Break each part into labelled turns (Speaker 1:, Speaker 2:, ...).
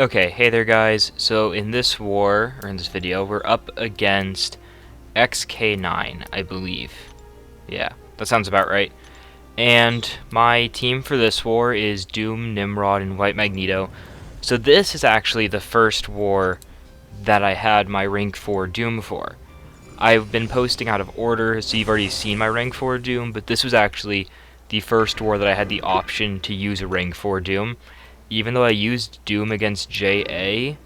Speaker 1: Okay, hey there guys. So in this war, or in this video, we're up against XK9, I believe. Yeah, that sounds about right. And my team for this war is Doom, Nimrod, and White Magneto. So this is actually the first war that I had my rank 4 Doom for. I've been posting out of order, so you've already seen my rank 4 Doom, but this was actually the first war that I had the option to use a rank 4 Doom. Even though I used Doom against JA,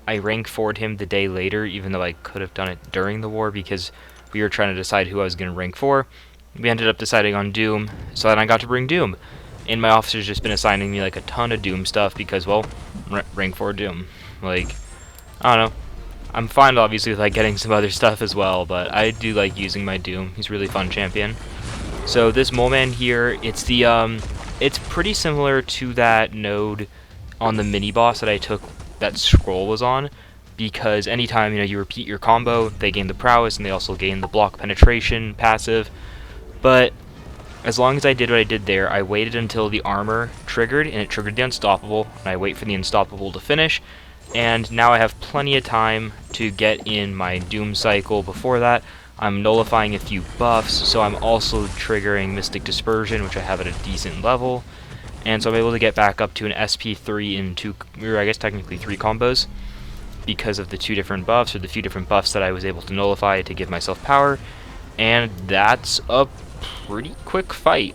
Speaker 1: I rank 4'd him the day later, even though I could have done it during the war because we were trying to decide who I was going to rank 4. We ended up deciding on Doom, so then I got to bring Doom. And my officer's just been assigning me like a ton of Doom stuff because, well, rank 4 Doom. Like, I don't know. I'm fine obviously with like getting some other stuff as well, but I do like using my Doom. He's a really fun champion. So this Mole Man here, it's pretty similar to that node on the mini boss that I took that scroll was on, because anytime you repeat your combo, they gain the prowess and they also gain the block penetration passive. But as long as I did what I did there, I waited until the armor triggered and it triggered the unstoppable, and I wait for the unstoppable to finish, and now I have plenty of time to get in my Doom cycle. Before that, I'm nullifying a few buffs, so I'm also triggering Mystic Dispersion, which I have at a decent level, and so I'm able to get back up to an SP3 in or I guess technically 3 combos, because of the two different buffs, or the few different buffs that I was able to nullify to give myself power, and that's a pretty quick fight.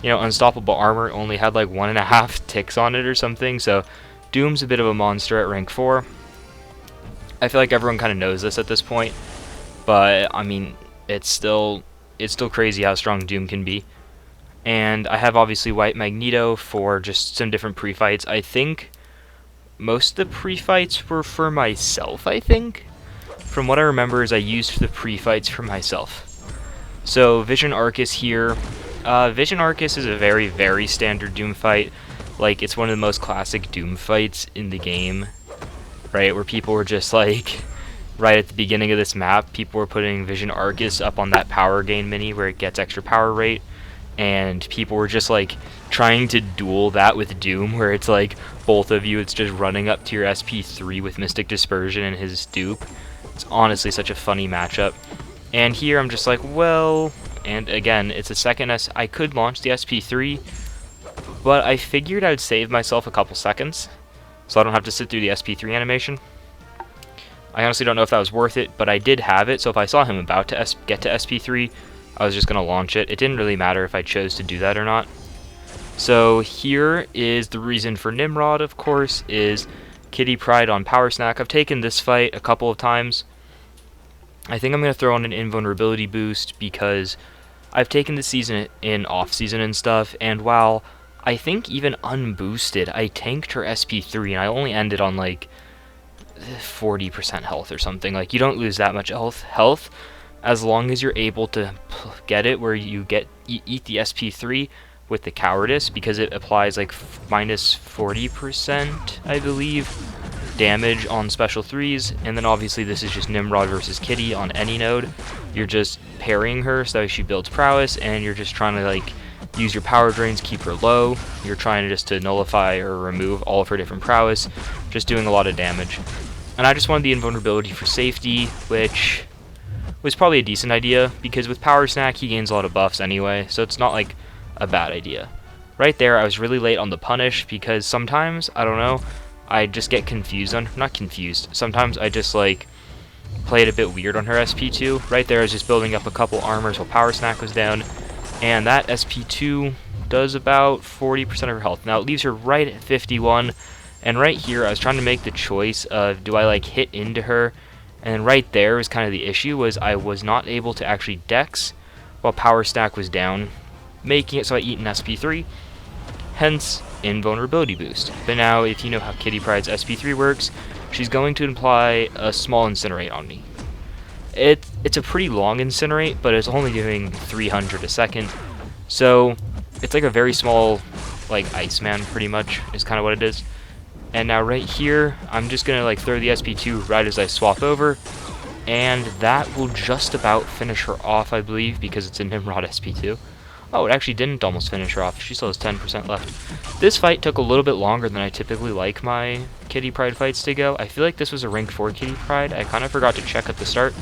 Speaker 1: Unstoppable armor only had like 1.5 ticks on it or something, so Doom's a bit of a monster at rank 4. I feel like everyone kind of knows this at this point, but I mean, it's still crazy how strong Doom can be. And I have obviously White Magneto for just some different pre-fights. I think most of the pre-fights were for myself, I think. From what I remember is I used the pre-fights for myself. So Vision Arcus here. Vision Arcus is a very, very standard Doom fight. Like, it's one of the most classic Doom fights in the game, right? Where people were just like, right at the beginning of this map, people were putting Vision Arcus up on that power gain mini where it gets extra power rate, and people were just like trying to duel that with Doom, where it's like both of you, it's just running up to your SP3 with Mystic Dispersion and his dupe. It's honestly such a funny matchup. And here I'm just like, well, and again, it's a second I could launch the SP3, but I figured I'd save myself a couple seconds so I don't have to sit through the SP3 animation. I honestly don't know if that was worth it, but I did have it, so if I saw him about to get to SP3, I was just going to launch it. It didn't really matter if I chose to do that or not. So here is the reason for Nimrod, of course, is Kitty Pryde on Power Snack. I've taken this fight a couple of times. I think I'm going to throw on an invulnerability boost because I've taken the season in off-season and stuff, and while I think even unboosted, I tanked her SP3 and I only ended on like 40% health or something. Like, you don't lose that much health as long as you're able to get it where you eat the SP3 with the cowardice, because it applies like minus 40%, I believe, damage on special 3s. And then obviously this is just Nimrod versus Kitty on any node. You're just parrying her so that she builds prowess, and you're just trying to like use your power drains, keep her low. You're trying to nullify or remove all of her different prowess, just doing a lot of damage. And I just wanted the invulnerability for safety, which was probably a decent idea, because with Power Snack he gains a lot of buffs anyway, so it's not like a bad idea. Right there, I was really late on the punish, because sometimes, I don't know, I just get confused not confused, sometimes I just like play it a bit weird on her SP2. Right there, I was just building up a couple armors while Power Snack was down, and that SP2 does about 40% of her health. Now it leaves her right at 51, and right here I was trying to make the choice of, do I like hit into her? And right there was kind of the issue, was I was not able to actually dex while Power Stack was down, making it so I eat an SP3, hence invulnerability boost. But now, if you know how Kitty Pryde's SP3 works, she's going to apply a small incinerate on me. It's a pretty long incinerate, but it's only doing 300 a second, so it's like a very small, like, Iceman, pretty much, is kind of what it is. And now right here, I'm just going to like throw the SP2 right as I swap over, and that will just about finish her off, I believe, because it's a Nimrod SP2. Oh, it actually didn't almost finish her off. She still has 10% left. This fight took a little bit longer than I typically like my Kitty Pryde fights to go. I feel like this was a rank 4 Kitty Pryde. I kind of forgot to check at the start.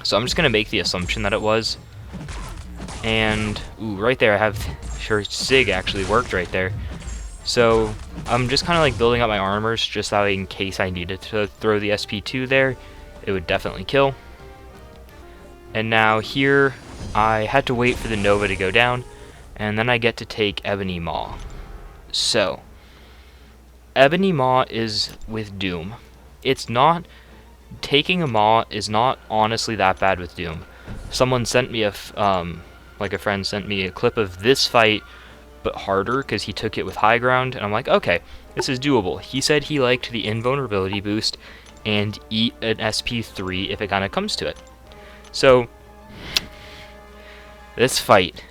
Speaker 1: So I'm just going to make the assumption that it was. And, ooh, right there I have her Sig actually worked right there. So I'm just kind of like building up my armors just so in case I needed to throw the SP2 there, it would definitely kill. And now here, I had to wait for the Nova to go down, and then I get to take Ebony Maw. So, Ebony Maw is with Doom. It's not, taking a Maw is not honestly that bad with Doom. Someone sent me a friend sent me a clip of this fight, but harder, because he took it with high ground, and I'm like, okay, this is doable. He said he liked the invulnerability boost, and eat an SP3 if it kind of comes to it. So, this fight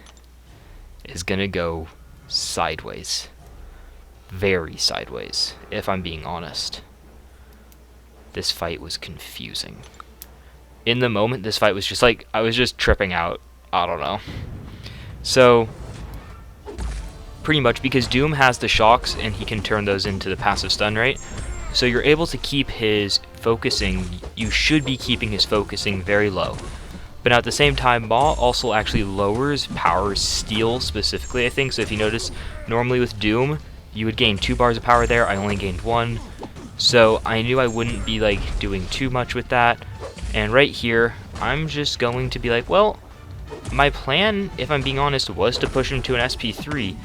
Speaker 1: is gonna go sideways. Very sideways, if I'm being honest. This fight was confusing. In the moment, this fight was just like, I was just tripping out. I don't know. So, pretty much because Doom has the shocks and he can turn those into the passive stun, right? So you're able to keep his focusing, you should be keeping his focusing very low. But at the same time, Maw also actually lowers power steal specifically, I think. So if you notice, normally with Doom, you would gain 2 bars of power there. I only gained 1. So I knew I wouldn't be like doing too much with that. And right here, I'm just going to be like, well, my plan, if I'm being honest, was to push him to an SP3.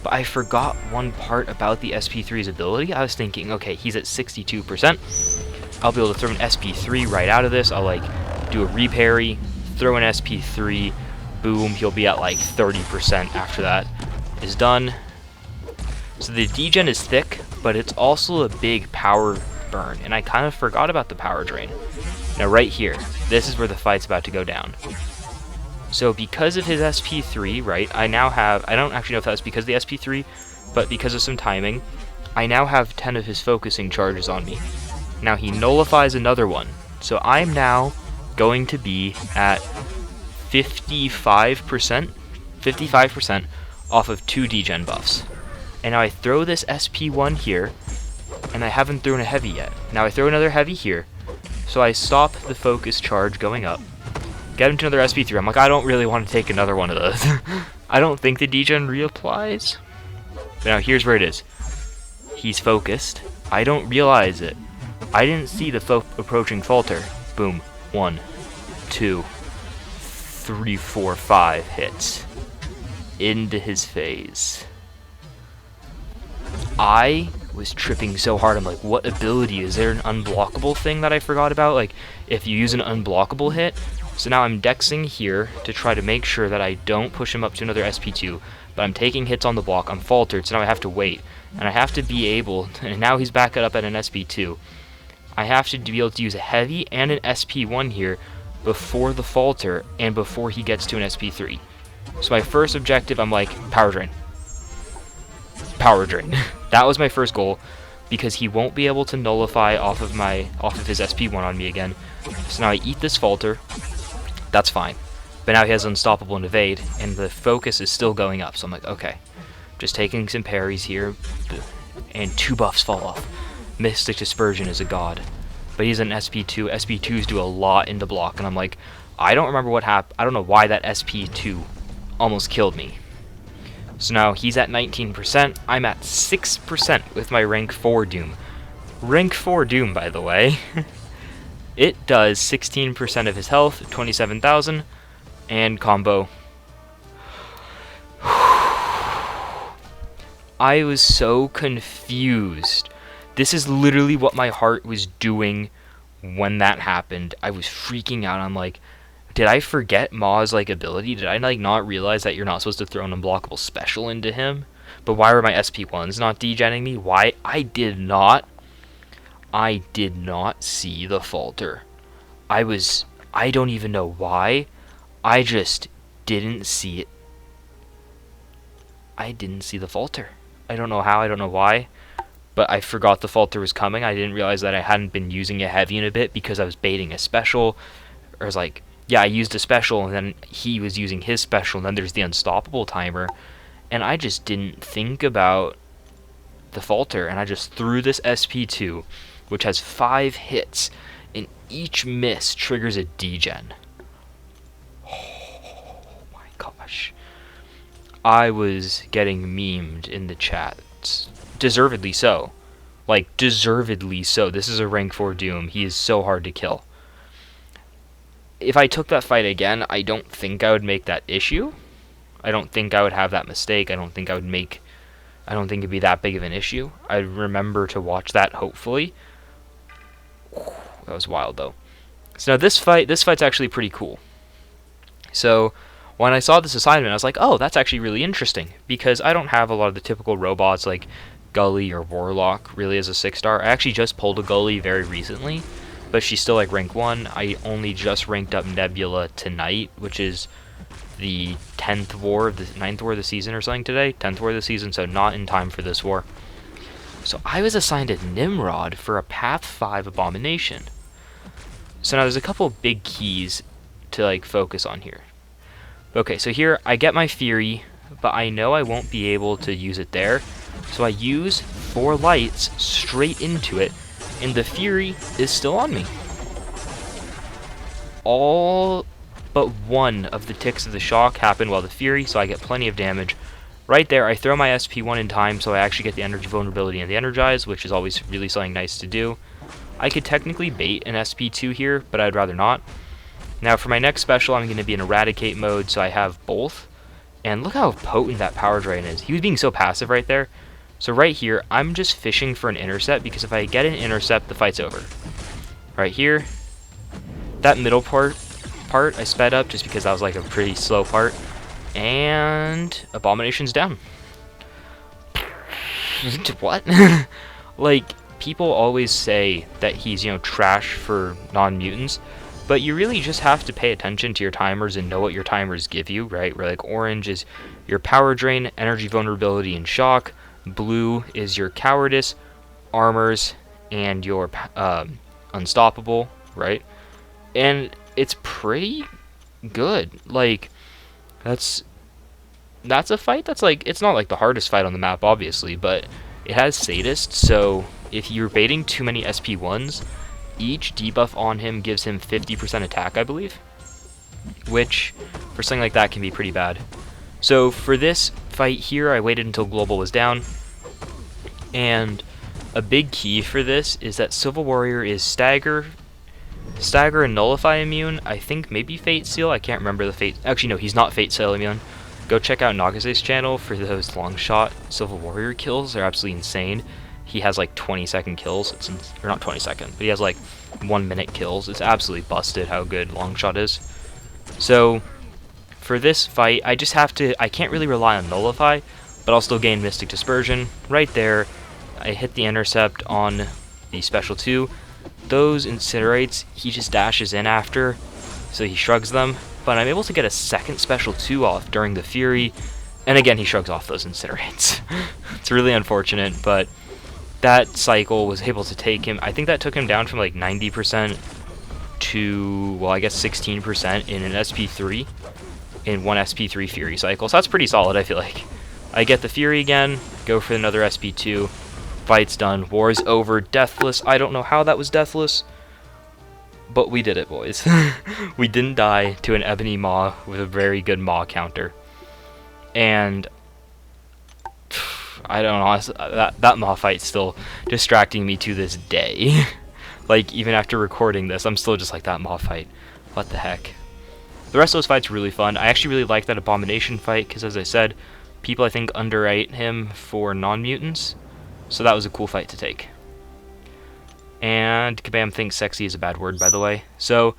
Speaker 1: But I forgot one part about the SP3's ability. I was thinking, okay, he's at 62%. I'll be able to throw an SP3 right out of this. I'll like do a reparry, throw an SP3, boom, he'll be at like 30% after that is done. So the degen is thick, but it's also a big power burn, and I kind of forgot about the power drain. Now right here, this is where the fight's about to go down. So because of his SP3, right, I now have, I don't actually know if that's because of the SP3, but because of some timing, I now have 10 of his focusing charges on me. Now he nullifies another one, so I'm now going to be at 55% off of 2 degen buffs. And now I throw this SP1 here, and I haven't thrown a heavy yet. Now I throw another heavy here, so I stop the focus charge going up. Get him to another SP3. I'm like, I don't really want to take another one of those. I don't think the degen reapplies. But now here's where it is. He's focused. I don't realize it. I didn't see the approaching falter. Boom. 1, 2, 3, 4, 5 hits. Into his phase. I was tripping so hard. I'm like, what ability? Is there an unblockable thing that I forgot about? Like, if you use an unblockable hit. So now I'm dexing here to try to make sure that I don't push him up to another SP2, but I'm taking hits on the block. I'm faltered, so now I have to wait. And I have to be able, and now he's back up at an SP2. I have to be able to use a heavy and an SP1 here before the falter and before he gets to an SP3. So my first objective, I'm like, power drain. Power drain. That was my first goal, because he won't be able to nullify off of his SP1 on me again. So now I eat this falter. That's fine. But now he has unstoppable and evade, and the focus is still going up. So I'm like, okay, just taking some parries here, and 2 buffs fall off. Mystic Dispersion is a god, but he's an SP2. SP2s do a lot in the block, and I'm like, I don't remember what happened. I don't know why that SP2 almost killed me. So now he's at 19%. I'm at 6% with my rank 4 Doom. Rank 4 Doom, by the way. It does 16% of his health, 27,000, and combo. I was so confused. This is literally what my heart was doing when that happened. I was freaking out. I'm like, did I forget Maw's like ability? Did I like not realize that you're not supposed to throw an unblockable special into him? But why were my SP1s not degenning me? Why? I did not see the falter. I don't even know why. I just didn't see it. I didn't see the falter. I don't know how, I don't know why. But I forgot the falter was coming. I didn't realize that I hadn't been using a heavy in a bit because I was baiting a special. Or I was like, yeah, I used a special, and then he was using his special, and then there's the unstoppable timer, and I just didn't think about the falter, and I just threw this SP2, which has 5 hits, and each miss triggers a degen. Oh my gosh. I was getting memed in the chats. Deservedly so. Like, deservedly so. This is a rank 4 Doom. He is so hard to kill. If I took that fight again, I don't think I would make that issue. I don't think I would have that mistake. I don't think it'd be that big of an issue. I'd remember to watch that, hopefully. That was wild, though. So now this fight's actually pretty cool. So when I saw this assignment, I was like, oh, that's actually really interesting, because I don't have a lot of the typical robots like Gully or Warlock really as a 6-star. I actually just pulled a Gully very recently, but she's still like rank 1. I only just ranked up Nebula tonight, which is the 9th war of the season or something today. 10th war of the season, so not in time for this war. So I was assigned a Nimrod for a Path 5 Abomination. So now there's a couple big keys to like focus on here. Okay, so here I get my Fury, but I know I won't be able to use it there. So I use 4 lights straight into it, and the Fury is still on me. All but one of the ticks of the shock happen while the Fury, so I get plenty of damage. Right there, I throw my SP1 in time, so I actually get the energy vulnerability and the energize, which is always really something nice to do. I could technically bait an SP2 here, but I'd rather not. Now for my next special, I'm going to be in Eradicate mode, so I have both. And look how potent that Power Drain is. He was being so passive right there. So right here, I'm just fishing for an intercept, because if I get an intercept, the fight's over. Right here, that middle part I sped up just because that was like a pretty slow part. And Abomination's down. What? Like, people always say that he's, trash for non-mutants, but you really just have to pay attention to your timers and know what your timers give you, right? Where like orange is your power drain, energy vulnerability, and shock. Blue is your cowardice, armors, and your unstoppable, right? And it's pretty good. Like, that's a fight that's like, it's not like the hardest fight on the map, obviously, but it has Sadist, so if you're baiting too many SP1s, each debuff on him gives him 50% attack, I believe, which for something like that can be pretty bad. So for this fight here, I waited until Global was down, and a big key for this is that Civil Warrior is Stagger and Nullify immune. I think maybe Fate Seal. I can't remember the Fate. Actually, no, he's not Fate Seal immune. Go check out Nagase's channel for those long shot Civil Warrior kills. They're absolutely insane. He has like 20-second kills. Or not 20-second, but he has like 1-minute kills. It's absolutely busted how good long shot is. So for this fight, I can't really rely on Nullify, but I'll still gain Mystic Dispersion. Right there, I hit the intercept on the Special 2. Those Incinerates, he just dashes in after, so he shrugs them, but I'm able to get a second Special 2 off during the Fury, and again he shrugs off those Incinerates. It's really unfortunate, but that cycle was able to take him, I think that took him down from like 90% to, well, I guess 16% in an SP3, in one SP3 Fury cycle, so that's pretty solid, I feel like. I get the Fury again, go for another SP2, fight's done, war's over, deathless. I don't know how that was deathless, but we did it, boys. We didn't die to an Ebony Maw with a very good Maw counter. And I don't know, that Maw fight's still distracting me to this day. Like, even after recording this, I'm still just like, that Maw fight, what the heck. The rest of those fights are really fun. I actually really like that Abomination fight, because as I said, people I think underrate him for non-mutants. So that was a cool fight to take. And Kabam thinks sexy is a bad word, by the way. So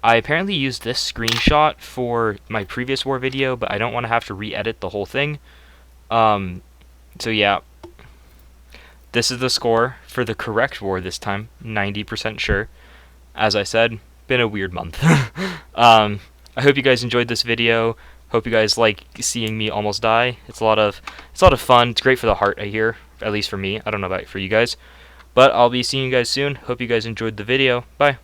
Speaker 1: I apparently used this screenshot for my previous war video, but I don't want to have to re-edit the whole thing. So yeah, this is the score for the correct war this time, 90% sure. As I said, been a weird month. I hope you guys enjoyed this video. Hope you guys like seeing me almost die. It's a lot of fun. It's great for the heart, I hear. At least for me. I don't know about for you guys. But I'll be seeing you guys soon. Hope you guys enjoyed the video. Bye.